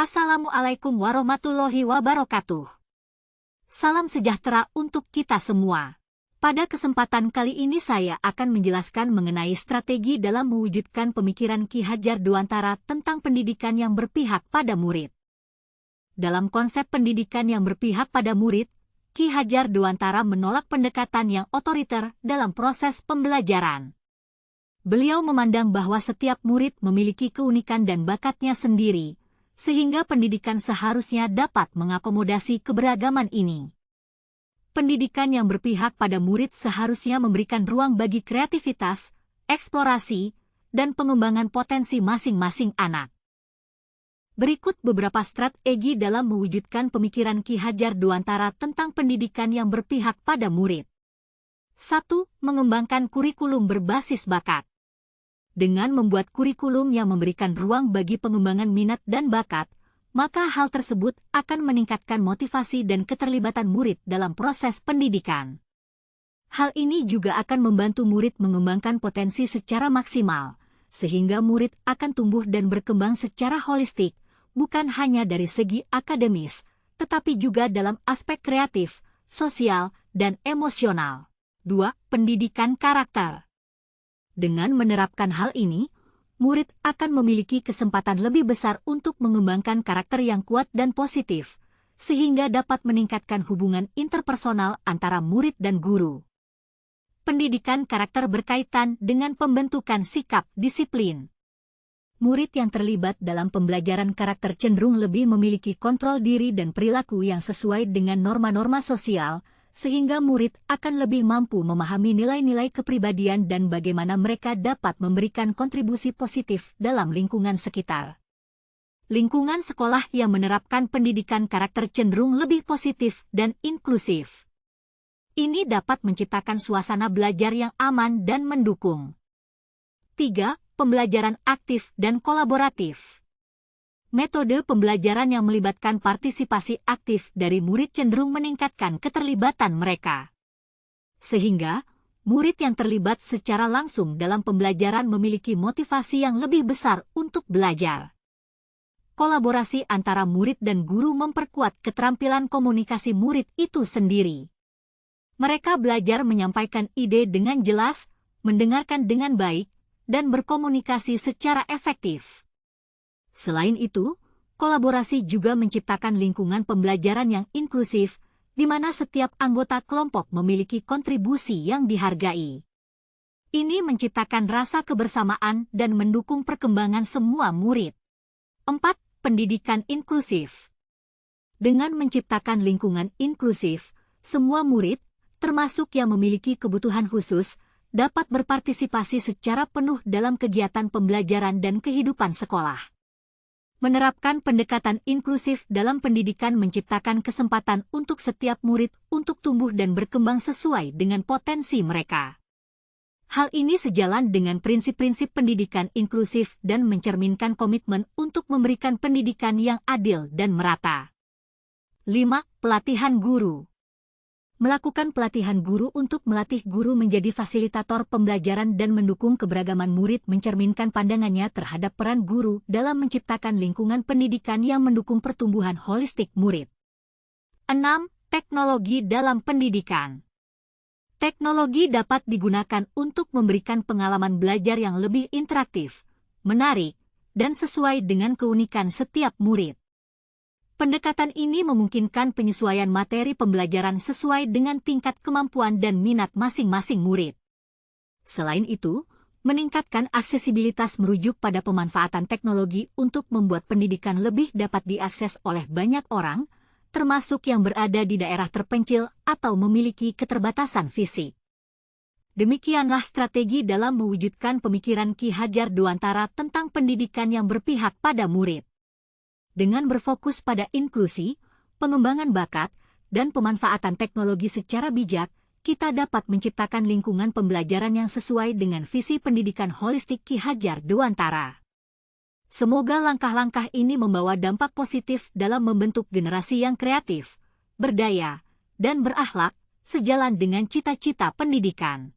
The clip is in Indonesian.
Assalamualaikum warahmatullahi wabarakatuh. Salam sejahtera untuk kita semua. Pada kesempatan kali ini saya akan menjelaskan mengenai strategi dalam mewujudkan pemikiran Ki Hajar Dewantara tentang pendidikan yang berpihak pada murid. Dalam konsep pendidikan yang berpihak pada murid, Ki Hajar Dewantara menolak pendekatan yang otoriter dalam proses pembelajaran. Beliau memandang bahwa setiap murid memiliki keunikan dan bakatnya sendiri, sehingga pendidikan seharusnya dapat mengakomodasi keberagaman ini. Pendidikan yang berpihak pada murid seharusnya memberikan ruang bagi kreativitas, eksplorasi, dan pengembangan potensi masing-masing anak. Berikut beberapa strategi dalam mewujudkan pemikiran Ki Hajar Dewantara tentang pendidikan yang berpihak pada murid. 1. Mengembangkan kurikulum berbasis bakat. Dengan membuat kurikulum yang memberikan ruang bagi pengembangan minat dan bakat, maka hal tersebut akan meningkatkan motivasi dan keterlibatan murid dalam proses pendidikan. Hal ini juga akan membantu murid mengembangkan potensi secara maksimal, sehingga murid akan tumbuh dan berkembang secara holistik, bukan hanya dari segi akademis, tetapi juga dalam aspek kreatif, sosial, dan emosional. 2. Pendidikan karakter. Dengan menerapkan hal ini, murid akan memiliki kesempatan lebih besar untuk mengembangkan karakter yang kuat dan positif, sehingga dapat meningkatkan hubungan interpersonal antara murid dan guru. Pendidikan karakter berkaitan dengan pembentukan sikap disiplin. Murid yang terlibat dalam pembelajaran karakter cenderung lebih memiliki kontrol diri dan perilaku yang sesuai dengan norma-norma sosial, sehingga murid akan lebih mampu memahami nilai-nilai kepribadian dan bagaimana mereka dapat memberikan kontribusi positif dalam lingkungan sekitar. Lingkungan sekolah yang menerapkan pendidikan karakter cenderung lebih positif dan inklusif. Ini dapat menciptakan suasana belajar yang aman dan mendukung. 3. Pembelajaran aktif dan kolaboratif. Metode pembelajaran yang melibatkan partisipasi aktif dari murid cenderung meningkatkan keterlibatan mereka. Sehingga, murid yang terlibat secara langsung dalam pembelajaran memiliki motivasi yang lebih besar untuk belajar. Kolaborasi antara murid dan guru memperkuat keterampilan komunikasi murid itu sendiri. Mereka belajar menyampaikan ide dengan jelas, mendengarkan dengan baik, dan berkomunikasi secara efektif. Selain itu, kolaborasi juga menciptakan lingkungan pembelajaran yang inklusif, di mana setiap anggota kelompok memiliki kontribusi yang dihargai. Ini menciptakan rasa kebersamaan dan mendukung perkembangan semua murid. 4. Pendidikan inklusif. Dengan menciptakan lingkungan inklusif, semua murid, termasuk yang memiliki kebutuhan khusus, dapat berpartisipasi secara penuh dalam kegiatan pembelajaran dan kehidupan sekolah. Menerapkan pendekatan inklusif dalam pendidikan menciptakan kesempatan untuk setiap murid untuk tumbuh dan berkembang sesuai dengan potensi mereka. Hal ini sejalan dengan prinsip-prinsip pendidikan inklusif dan mencerminkan komitmen untuk memberikan pendidikan yang adil dan merata. 5. Pelatihan guru. Melakukan pelatihan guru untuk melatih guru menjadi fasilitator pembelajaran dan mendukung keberagaman murid mencerminkan pandangannya terhadap peran guru dalam menciptakan lingkungan pendidikan yang mendukung pertumbuhan holistik murid. 6. Teknologi dalam pendidikan. Teknologi dapat digunakan untuk memberikan pengalaman belajar yang lebih interaktif, menarik, dan sesuai dengan keunikan setiap murid. Pendekatan ini memungkinkan penyesuaian materi pembelajaran sesuai dengan tingkat kemampuan dan minat masing-masing murid. Selain itu, meningkatkan aksesibilitas merujuk pada pemanfaatan teknologi untuk membuat pendidikan lebih dapat diakses oleh banyak orang, termasuk yang berada di daerah terpencil atau memiliki keterbatasan fisik. Demikianlah strategi dalam mewujudkan pemikiran Ki Hajar Dewantara tentang pendidikan yang berpihak pada murid. Dengan berfokus pada inklusi, pengembangan bakat, dan pemanfaatan teknologi secara bijak, kita dapat menciptakan lingkungan pembelajaran yang sesuai dengan visi pendidikan holistik Ki Hajar Dewantara. Semoga langkah-langkah ini membawa dampak positif dalam membentuk generasi yang kreatif, berdaya, dan berakhlak, sejalan dengan cita-cita pendidikan.